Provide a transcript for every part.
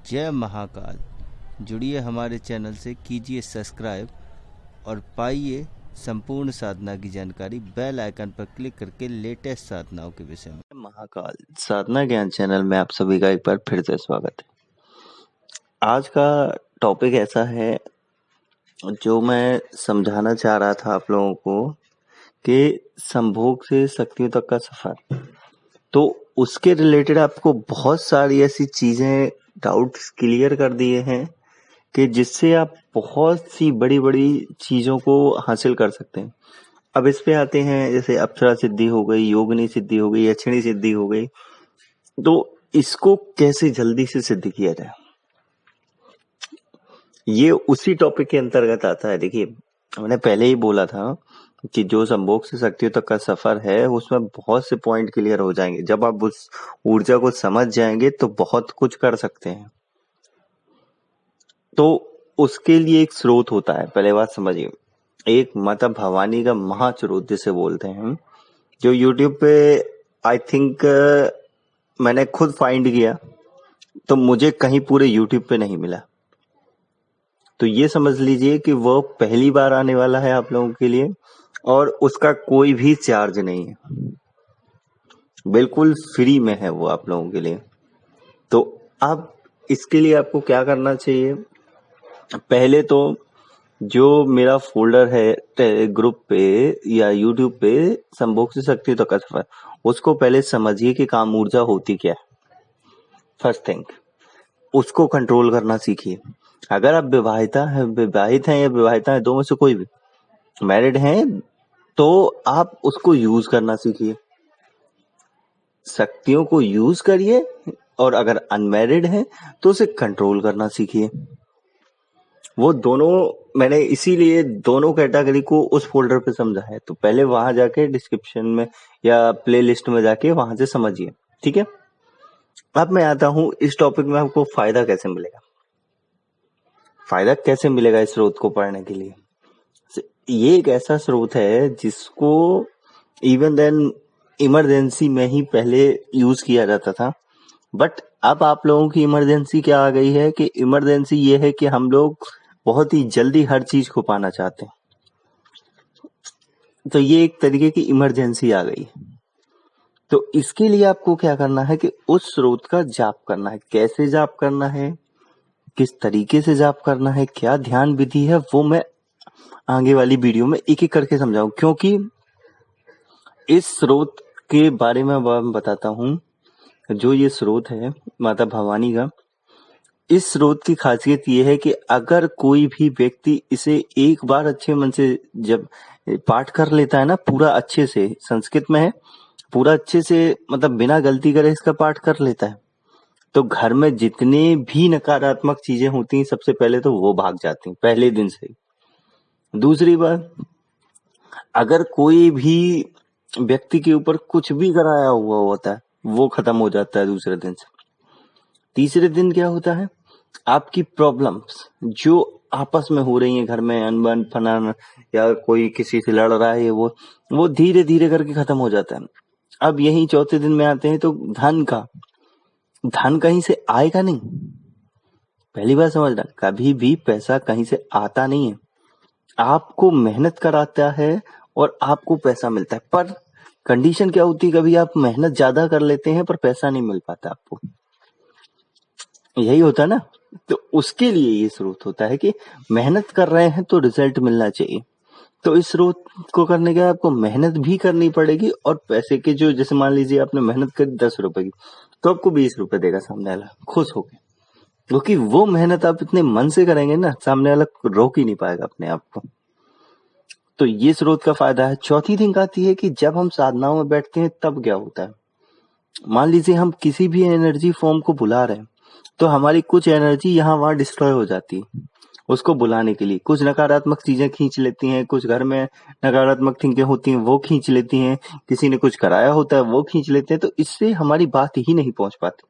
जय महाकाल। जुड़िए हमारे चैनल से, कीजिए सब्सक्राइब और पाइए संपूर्ण साधना की जानकारी बेल आइकन पर क्लिक करके लेटेस्ट साधनाओं के विषय में। महाकाल साधना ज्ञान चैनल में आप सभी का एक बार फिर से स्वागत है। आज का टॉपिक ऐसा है जो मैं समझाना चाह रहा था आप लोगों को कि संभोग से शक्तियों तक का सफर। तो उसके रिलेटेड आपको बहुत सारी ऐसी चीजें, डाउट्स क्लियर कर दिए हैं कि जिससे आप बहुत सी बड़ी बड़ी चीजों को हासिल कर सकते हैं। अब इस पे आते हैं, जैसे अप्सरा सिद्धि हो गई, योगिनी सिद्धि हो गई, यक्षिणी सिद्धि हो गई। तो इसको कैसे जल्दी से सिद्ध किया जाए, ये उसी टॉपिक के अंतर्गत आता है। देखिए, मैंने पहले ही बोला था कि जो संभोग से शक्तियों तक का सफर है उसमें बहुत से पॉइंट क्लियर हो जाएंगे। जब आप उस ऊर्जा को समझ जाएंगे तो बहुत कुछ कर सकते हैं। तो उसके लिए एक स्रोत होता है, पहले बात समझिए। एक माता भवानी का महास्रोत जिसे बोलते हैं, जो यूट्यूब पे आई थिंक मैंने खुद फाइंड किया तो मुझे कहीं पूरे यूट्यूब पे नहीं मिला। तो ये समझ लीजिए कि वो पहली बार आने वाला है आप लोगों के लिए, और उसका कोई भी चार्ज नहीं है, बिल्कुल फ्री में है वो आप लोगों के लिए। तो अब इसके लिए आपको क्या करना चाहिए, पहले तो जो मेरा फोल्डर है ग्रुप पे या यूट्यूब पे संभोग से शक्ति तक का सफर, उसको पहले समझिए कि काम ऊर्जा होती क्या है। फर्स्ट थिंग, उसको कंट्रोल करना सीखिए। अगर आप विवाहित हैं या विवाहिता हैं, दो में से कोई भी मैरिड हैं, तो आप उसको यूज करना सीखिए, शक्तियों को यूज करिए। और अगर अनमैरिड हैं तो उसे कंट्रोल करना सीखिए। वो दोनों, मैंने इसीलिए दोनों कैटेगरी को उस फोल्डर पे समझा है। तो पहले वहां जाके डिस्क्रिप्शन में या प्ले लिस्ट में जाके वहां से समझिए, ठीक है। अब मैं आता हूं इस टॉपिक में, आपको फायदा कैसे मिलेगा। फायदा कैसे मिलेगा इस स्रोत को पढ़ने के लिए। ये एक ऐसा स्रोत है जिसको इवन देन इमरजेंसी में ही पहले यूज किया जाता था, बट अब आप लोगों की इमरजेंसी क्या आ गई है कि इमरजेंसी ये है कि हम लोग बहुत ही जल्दी हर चीज को पाना चाहते हैं। तो ये एक तरीके की इमरजेंसी आ गई। तो इसके लिए आपको क्या करना है कि उस स्रोत का जाप करना है। कैसे जाप करना है, किस तरीके से जाप करना है, क्या ध्यान विधि है, वो मैं आगे वाली वीडियो में एक एक करके समझाऊं। क्योंकि इस स्रोत के बारे में मैं बताता हूं। जो ये स्रोत है माता भवानी का, इस स्रोत की खासियत ये है कि अगर कोई भी व्यक्ति इसे एक बार अच्छे मन से जब पाठ कर लेता है ना, पूरा अच्छे से, संस्कृत में है, पूरा अच्छे से, मतलब बिना गलती करे इसका पाठ कर लेता है, तो घर में जितने भी नकारात्मक चीजें होती हैं सबसे पहले तो वो भाग जाती हैं पहले दिन से ही। दूसरी बात, अगर कोई भी व्यक्ति के ऊपर कुछ भी कराया हुआ होता है वो खत्म हो जाता है दूसरे दिन से। तीसरे दिन क्या होता है, आपकी प्रॉब्लम्स जो आपस में हो रही हैं घर में, अनबन फनान, या कोई किसी से लड़ रहा है, वो धीरे धीरे करके खत्म हो जाता है। अब यही चौथे दिन में आते हैं तो धन कहीं से आएगा नहीं। पहली बार समझना, कभी भी पैसा कहीं से आता नहीं है, आपको मेहनत कराता है और आपको पैसा मिलता है। पर कंडीशन क्या होती है, कभी आप मेहनत ज्यादा कर लेते हैं पर पैसा नहीं मिल पाता आपको, यही होता है ना। तो उसके लिए ये स्रोत होता है कि मेहनत कर रहे हैं तो रिजल्ट मिलना चाहिए। तो इस स्रोत को करने के आपको मेहनत भी करनी पड़ेगी, और पैसे के जो, जैसे मान लीजिए आपने मेहनत करी 10 रुपए की, तो आपको 20 रुपए देगा सामने वाला खुश होके, क्योंकि वो मेहनत आप इतने मन से करेंगे ना, सामने वाला रोक ही नहीं पाएगा अपने आप को। तो ये स्रोत का फायदा है। चौथी थिंग आती है कि जब हम साधनाओं में बैठते हैं तब क्या होता है, मान लीजिए हम किसी भी एनर्जी फॉर्म को बुला रहे हैं, तो हमारी कुछ एनर्जी यहाँ वहां डिस्ट्रॉय हो जाती है। उसको बुलाने के लिए कुछ नकारात्मक चीजें खींच लेती हैं, कुछ घर में नकारात्मक थिंकें होती हैं वो खींच लेती हैं, किसी ने कुछ कराया होता है वो खींच लेते हैं, तो इससे हमारी बात ही नहीं पहुंच पाती।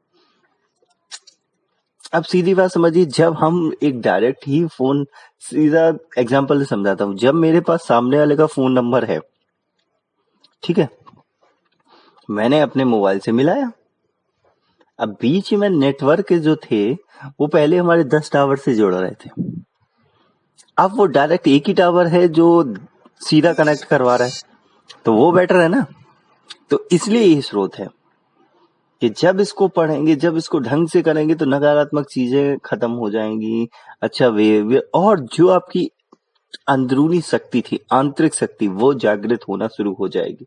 अब सीधी बात समझिए, जब हम एक डायरेक्ट ही फोन, सीधा एग्जांपल से समझाता हूं, जब मेरे पास सामने वाले का फोन नंबर है, ठीक है, मैंने अपने मोबाइल से मिलाया, अब बीच में नेटवर्क जो थे वो पहले हमारे 10 टावर से जुड़ रहे थे, अब वो डायरेक्ट एक ही टावर है जो सीधा कनेक्ट करवा रहा है, तो वो बेटर है ना। तो इसलिए ये स्रोत है कि जब इसको पढ़ेंगे, जब इसको ढंग से करेंगे तो नकारात्मक चीजें खत्म हो जाएंगी, अच्छा बिहेवियर, और जो आपकी अंदरूनी शक्ति थी, आंतरिक शक्ति, वो जागृत होना शुरू हो जाएगी।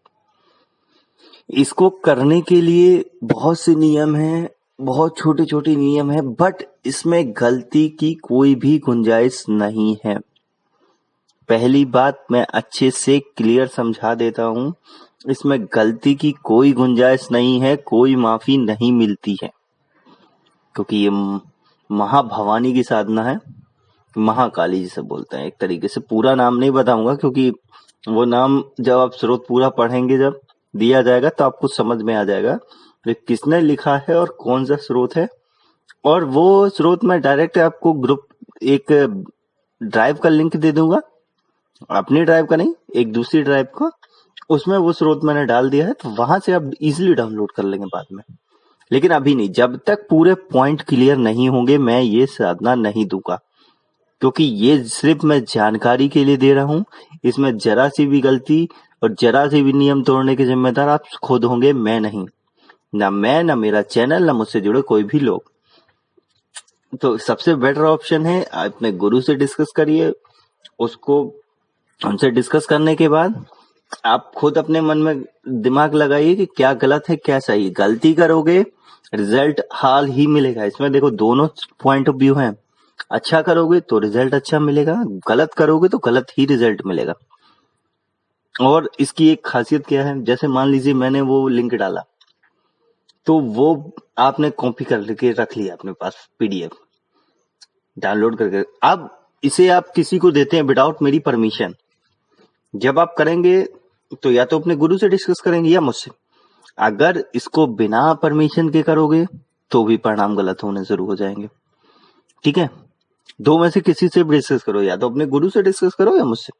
इसको करने के लिए बहुत से नियम हैं, बहुत छोटे छोटे नियम हैं, बट इसमें गलती की कोई भी गुंजाइश नहीं है। पहली बात मैं अच्छे से क्लियर समझा देता हूं, इसमें गलती की कोई गुंजाइश नहीं है, कोई माफी नहीं मिलती है, क्योंकि ये महाभवानी की साधना है, महाकाली जिसे बोलते हैं एक तरीके से। पूरा नाम नहीं बताऊंगा क्योंकि वो नाम जब आप स्रोत पूरा पढ़ेंगे, जब दिया जाएगा तो आपको समझ में आ जाएगा कि किसने लिखा है और कौन सा स्रोत है। और वो स्रोत मैं डायरेक्ट आपको ग्रुप एक ड्राइव का लिंक दे दूंगा, अपनी ड्राइव का नहीं, एक दूसरी ड्राइव का, उसमें वो स्रोत मैंने डाल दिया है, तो वहां से आप इजीली डाउनलोड कर लेंगे बाद में। लेकिन अभी नहीं, जब तक पूरे पॉइंट क्लियर नहीं होंगे मैं ये साधना नहीं दूंगा, क्योंकि ये सिर्फ मैं जानकारी के लिए दे रहा हूं। इसमें जरा सी भी गलती और जरा सी भी नियम तोड़ने के जिम्मेदार आप खुद होंगे, मैं नहीं, ना मैं, ना मेरा चैनल, ना मुझसे जुड़े कोई भी लोग। तो सबसे बेटर ऑप्शन है अपने गुरु से डिस्कस करिए, उसको उनसे डिस्कस करने के बाद आप खुद अपने मन में दिमाग लगाइए कि क्या गलत है क्या सही। गलती करोगे रिजल्ट हाल ही मिलेगा। इसमें देखो दोनों पॉइंट ऑफ व्यू हैं, अच्छा करोगे तो रिजल्ट अच्छा मिलेगा, गलत करोगे तो गलत ही रिजल्ट मिलेगा। और इसकी एक खासियत क्या है, जैसे मान लीजिए मैंने वो लिंक डाला तो वो आपने कॉपी करके रख लिया अपने पास, पीडीएफ डाउनलोड करके, अब इसे आप किसी को देते हैं विदाउट मेरी परमिशन। जब आप करेंगे तो या तो अपने गुरु से डिस्कस करेंगे या मुझसे। अगर इसको बिना परमिशन के करोगे तो भी परिणाम गलत होने शुरू हो जाएंगे, ठीक है। दो में से किसी से भी डिस्कस करो, या तो अपने गुरु से डिस्कस करो या मुझसे।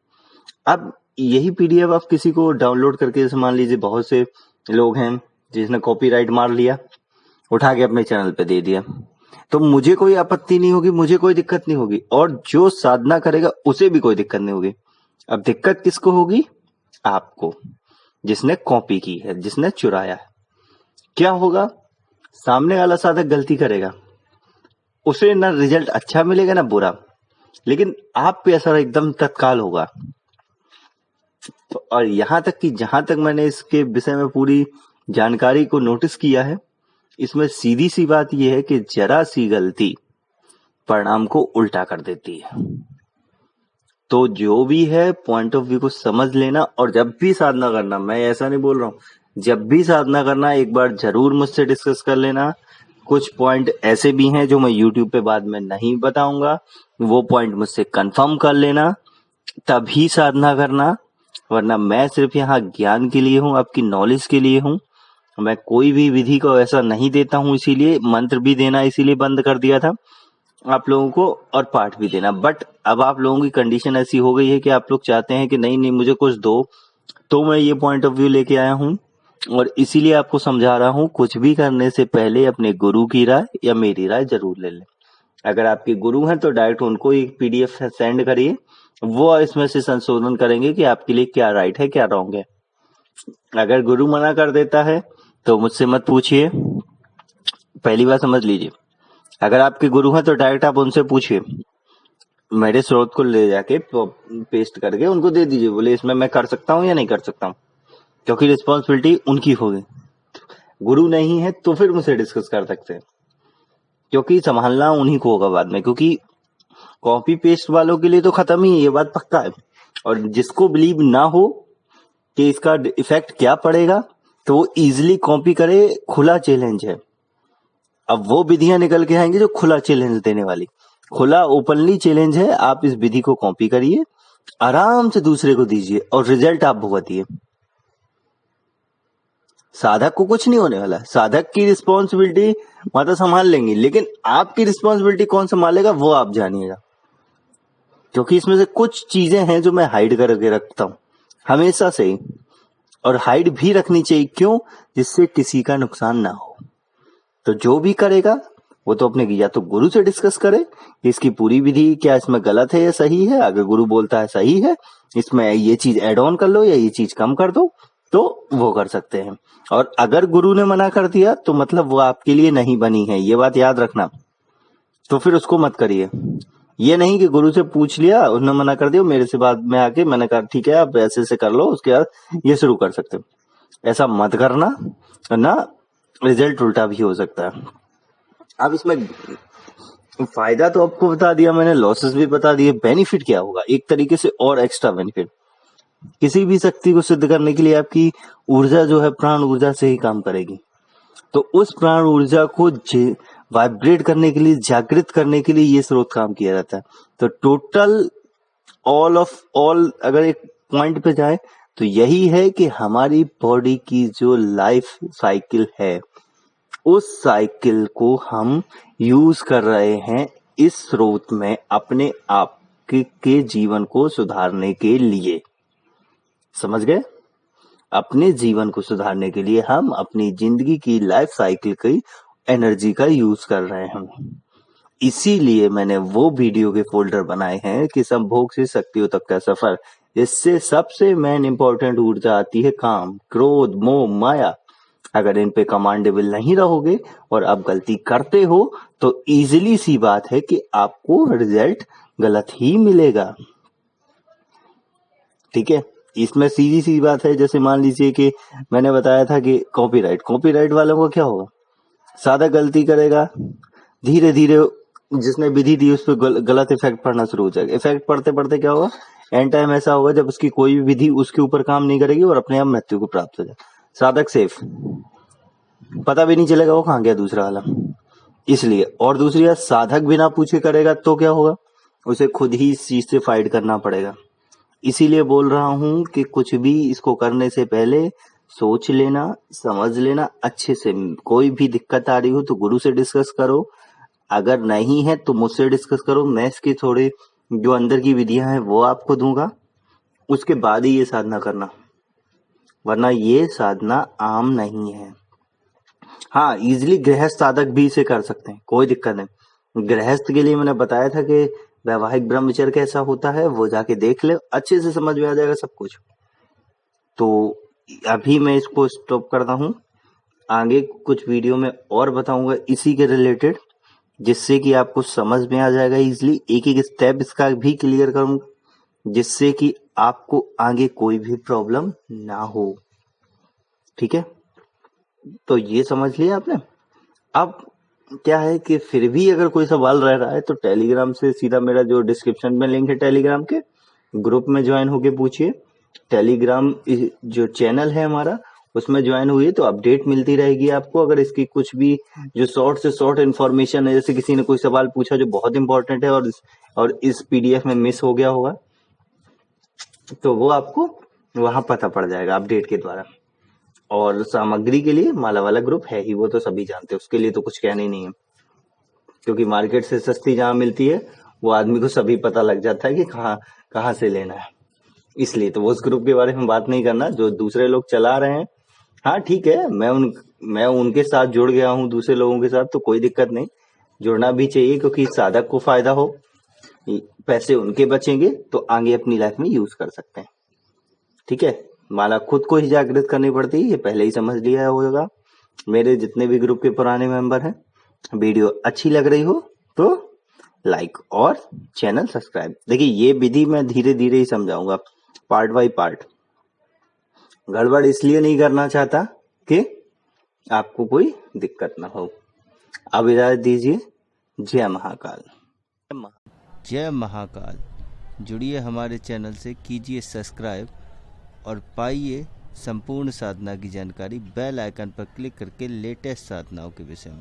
अब यही पीडीएफ आप किसी को डाउनलोड करके, जैसे मान लीजिए बहुत से लोग हैं जिसने कॉपीराइट मार लिया, उठा के अपने चैनल पे दे दिया, तो मुझे कोई आपत्ति नहीं होगी, मुझे कोई दिक्कत नहीं होगी, और जो साधना करेगा उसे भी कोई दिक्कत नहीं होगी। अब दिक्कत किसको होगी? आपको, जिसने कॉपी की है, जिसने चुराया है। क्या होगा? सामने वाला साधक गलती करेगा, उसे ना रिजल्ट अच्छा मिलेगा ना बुरा, लेकिन आप पे असर एकदम तत्काल होगा। तो और यहां तक कि जहां तक मैंने इसके विषय में पूरी जानकारी को नोटिस किया है, इसमें सीधी सी बात यह है कि जरा सी गलती परिणाम को उल्टा कर देती है। तो जो भी है पॉइंट ऑफ व्यू को समझ लेना, और जब भी साधना करना, मैं ऐसा नहीं बोल रहा हूं, जब भी साधना करना एक बार जरूर मुझसे डिस्कस कर लेना। कुछ पॉइंट ऐसे भी हैं जो मैं यूट्यूब पे बाद में नहीं बताऊंगा, वो पॉइंट मुझसे कंफर्म कर लेना, तभी साधना करना। वरना मैं सिर्फ यहाँ ज्ञान के लिए हूँ, आपकी नॉलेज के लिए हूँ। मैं कोई भी विधि को ऐसा नहीं देता हूँ, इसीलिए मंत्र भी देना इसीलिए बंद कर दिया था आप लोगों को, और पाठ भी देना। बट अब आप लोगों की कंडीशन ऐसी हो गई है कि आप लोग चाहते हैं कि नहीं नहीं मुझे कुछ दो, तो मैं ये पॉइंट ऑफ व्यू लेके आया हूँ, और इसीलिए आपको समझा रहा हूँ। कुछ भी करने से पहले अपने गुरु की राय या मेरी राय जरूर ले लें। अगर आपके गुरु हैं तो डायरेक्ट उनको एक पीडीएफ सेंड करिए, वो इसमें से संशोधन करेंगे कि आपके लिए क्या राइट है क्या रॉन्ग है। अगर गुरु मना कर देता है तो मुझसे मत पूछिए, पहली बात समझ लीजिए। अगर आपके गुरु हैं तो डायरेक्ट आप उनसे पूछिए, मेरे स्रोत को ले जाके पेस्ट करके उनको दे दीजिए, बोले इसमें मैं कर सकता हूँ या नहीं कर सकता हूँ, क्योंकि रिस्पॉन्सिबिलिटी उनकी होगी। गुरु नहीं है तो फिर मुझसे डिस्कस कर सकते हैं, क्योंकि संभालना उन्हीं को होगा बाद में, क्योंकि कॉपी पेस्ट वालों के लिए तो खत्म ही है, ये बात पक्का है। और जिसको बिलीव ना हो कि इसका इफेक्ट क्या पड़ेगा, तो वो इजिली कॉपी करे, खुला चैलेंज है। अब वो विधियां निकल के आएंगी जो खुला चैलेंज देने वाली, खुला ओपनली चैलेंज है। आप इस विधि को कॉपी करिए, आराम से दूसरे को दीजिए, और रिजल्ट आप भुगतिए। साधक को कुछ नहीं होने वाला, साधक की रिस्पॉन्सिबिलिटी माता संभाल लेंगी, लेकिन आपकी रिस्पॉन्सिबिलिटी कौन संभालेगा वो आप जानिएगा। क्योंकि इसमें से कुछ चीजें हैं जो मैं हाइड करके रखता हूं हमेशा से ही, और हाइड भी रखनी चाहिए। क्यों? जिससे किसी का नुकसान ना हो। तो जो भी करेगा वो तो अपने या तो गुरु से डिस्कस करे कि इसकी पूरी विधि क्या इसमें गलत है या सही है। अगर गुरु बोलता है सही है, इसमें ये चीज ऐड ऑन कर लो या ये चीज कम कर दो, तो वो कर सकते हैं। और अगर गुरु ने मना कर दिया तो मतलब वो आपके लिए नहीं बनी है, ये बात याद रखना। तो फिर उसको मत करिए। ये नहीं कि गुरु से पूछ लिया, उसने मना कर दिया, मेरे से बाद में आके मैंने कहा ठीक है आप ऐसे से कर लो, उसके बाद ये शुरू कर सकते हो। ऐसा मत करना, ना रिजल्ट उल्टा भी हो सकता है। अब इसमें फायदा तो आपको बता दिया मैंने, लॉसेस भी बता दिए, बेनिफिट क्या होगा एक तरीके से और एक्स्ट्रा बेनिफिट। किसी भी शक्ति को सिद्ध करने के लिए आपकी ऊर्जा जो है प्राण ऊर्जा से ही काम करेगी। तो उस प्राण ऊर्जा को वाइब्रेट करने के लिए, जागृत करने के लिए ये स्रोत काम किया जाता है। तो टोटल ऑल अगर एक पॉइंट पे जाए तो यही है कि हमारी बॉडी की जो लाइफ साइकिल है, उस साइकिल को हम यूज कर रहे हैं इस स्रोत में अपने आप के जीवन को सुधारने के लिए। समझ गए? अपने जीवन को सुधारने के लिए हम अपनी जिंदगी की लाइफ साइकिल की एनर्जी का यूज कर रहे हैं। इसीलिए मैंने वो वीडियो के फोल्डर बनाए हैं कि संभोग से शक्तियों तक का सफर। इससे सबसे मेन इंपॉर्टेंट ऊर्जा आती है काम, क्रोध, मोह, माया। अगर इन पे कमांडेबल नहीं रहोगे और आप गलती करते हो तो इजीली सी बात है कि आपको रिजल्ट गलत ही मिलेगा। ठीक है, इसमें सीधी सी बात है। जैसे मान लीजिए कि मैंने बताया था कि कॉपीराइट वालों को क्या होगा, सादा गलती करेगा, धीरे धीरे जिसने विधि दी उस पर गलत इफेक्ट पड़ना शुरू हो जाएगा। इफेक्ट पड़ते पड़ते क्या होगा, एंड टाइम ऐसा होगा जब उसकी कोई भी विधि उसके ऊपर काम नहीं करेगी और अपने आप मृत्यु को प्राप्त हो जाए। साधक सेफ, पता भी नहीं चलेगा वो कहाँ गया दूसरा वाला। इसलिए, और दूसरी बात, साधक बिना पूछे करेगा तो क्या होगा, उसे खुद ही इस चीज से फाइट करना पड़ेगा। इसीलिए बोल रहा हूं कि कुछ भी इसको करने से पहले सोच लेना, समझ लेना अच्छे से। कोई भी दिक्कत आ रही हो तो गुरु से डिस्कस करो, अगर नहीं है तो मुझसे डिस्कस करो। मैं इसके थोड़े जो अंदर की विधियां हैं वो आपको दूंगा, उसके बाद ही ये साधना करना, वरना ये साधना आम नहीं है। हाँ, इजिली गृहस्थ साधक भी इसे कर सकते हैं, कोई दिक्कत नहीं। गृहस्थ के लिए मैंने बताया था कि वैवाहिक ब्रह्मचर्य कैसा होता है, वो जाके देख ले, अच्छे से समझ में आ जाएगा सब कुछ। तो अभी मैं इसको स्टॉप करता हूँ, आगे कुछ वीडियो में और बताऊंगा इसी के रिलेटेड, जिससे कि आपको समझ में आ जाएगा इजिली। एक एक स्टेप इसका भी क्लियर करूंगा, जिससे कि आपको आगे कोई भी प्रॉब्लम ना हो। ठीक है, तो ये समझ लिया आपने। अब क्या है कि फिर भी अगर कोई सवाल रह रहा है तो टेलीग्राम से सीधा मेरा जो डिस्क्रिप्शन में लिंक है टेलीग्राम के ग्रुप में ज्वाइन होके पूछिए। टेलीग्राम जो चैनल है हमारा, उसमें ज्वाइन हुई तो अपडेट मिलती रहेगी आपको। अगर इसकी कुछ भी जो शॉर्ट से शॉर्ट इन्फॉर्मेशन है, जैसे किसी ने कोई सवाल पूछा जो बहुत इंपॉर्टेंट है और इस पीडीएफ में मिस हो गया होगा, तो वो आपको वहां पता पड़ जाएगा अपडेट के द्वारा। और सामग्री के लिए माला वाला ग्रुप है ही, वो तो सभी जानते हैं, उसके लिए तो कुछ कहना ही नहीं है, क्योंकि मार्केट से सस्ती जहां मिलती है वो आदमी को सभी पता लग जाता है कि कहाँ से लेना है। इसलिए तो वो उस ग्रुप के बारे में बात नहीं करना जो दूसरे लोग चला रहे हैं। हाँ ठीक है, मैं उनके साथ जुड़ गया हूँ दूसरे लोगों के साथ, तो कोई दिक्कत नहीं, जुड़ना भी चाहिए, क्योंकि साधक को फायदा हो, पैसे उनके बचेंगे तो आगे अपनी लाइफ में यूज कर सकते हैं। ठीक है, माला खुद को ही जागृत करनी पड़ती है, ये पहले ही समझ लिया होगा। मेरे जितने भी ग्रुप के पुराने मेंबर हैं, वीडियो अच्छी लग रही हो तो लाइक और चैनल सब्सक्राइब। देखिए, ये विधि मैं धीरे धीरे ही समझाऊंगा, पार्ट बाय पार्ट। गड़बड़ इसलिए नहीं करना चाहता कि आपको कोई दिक्कत ना हो। अब इजाजत दीजिए। जय महाकाल। जय महाकाल। जुड़िए हमारे चैनल से, कीजिए सब्सक्राइब और पाइए संपूर्ण साधना की जानकारी बेल आइकन पर क्लिक करके लेटेस्ट साधनाओं के विषय में।